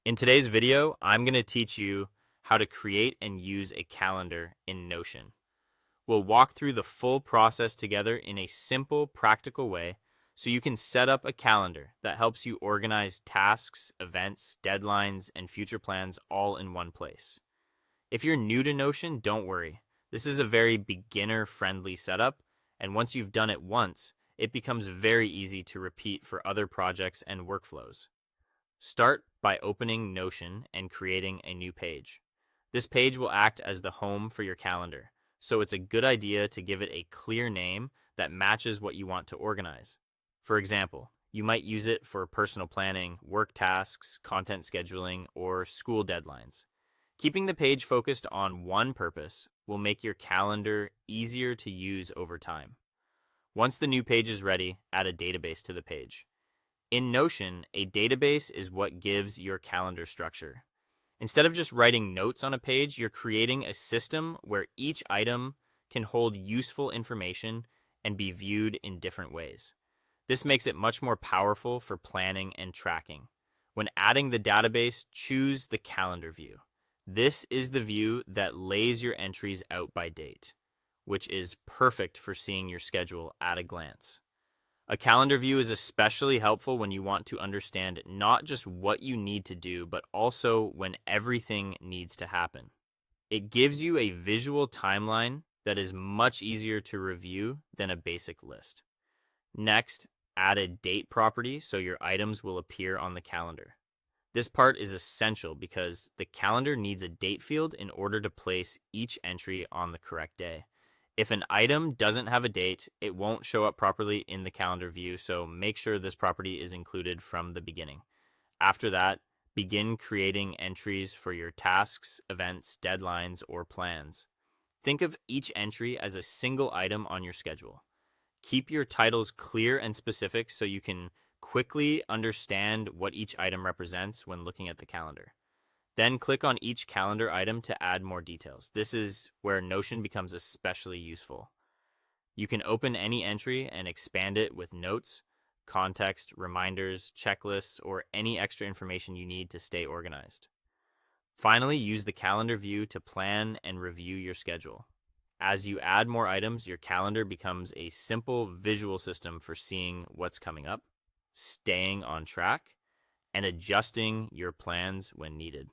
In today's video, I'm going to teach you how to create and use a calendar in Notion. We'll walk through the full process together in a simple, practical way so you can set up a calendar that helps you organize tasks, events, deadlines, and future plans all in one place. If you're new to Notion, don't worry. This is a very beginner-friendly setup, and once you've done it once, it becomes very easy to repeat for other projects and workflows. Start by opening Notion and creating a new page. This page will act as the home for your calendar, so it's a good idea to give it a clear name that matches what you want to organize. For example, you might use it for personal planning, work tasks, content scheduling, or school deadlines. Keeping the page focused on one purpose will make your calendar easier to use over time. Once the new page is ready, add a database to the page. In Notion, a database is what gives your calendar structure. Instead of just writing notes on a page, you're creating a system where each item can hold useful information and be viewed in different ways. This makes it much more powerful for planning and tracking. When adding the database, choose the calendar view. This is the view that lays your entries out by date, which is perfect for seeing your schedule at a glance. A calendar view is especially helpful when you want to understand not just what you need to do, but also when everything needs to happen. It gives you a visual timeline that is much easier to review than a basic list. Next, add a date property so your items will appear on the calendar. This part is essential because the calendar needs a date field in order to place each entry on the correct day. If an item doesn't have a date, it won't show up properly in the calendar view, so make sure this property is included from the beginning. After that, begin creating entries for your tasks, events, deadlines, or plans. Think of each entry as a single item on your schedule. Keep your titles clear and specific so you can quickly understand what each item represents when looking at the calendar. Then click on each calendar item to add more details. This is where Notion becomes especially useful. You can open any entry and expand it with notes, context, reminders, checklists, or any extra information you need to stay organized. Finally, use the calendar view to plan and review your schedule. As you add more items, your calendar becomes a simple visual system for seeing what's coming up, staying on track, and adjusting your plans when needed.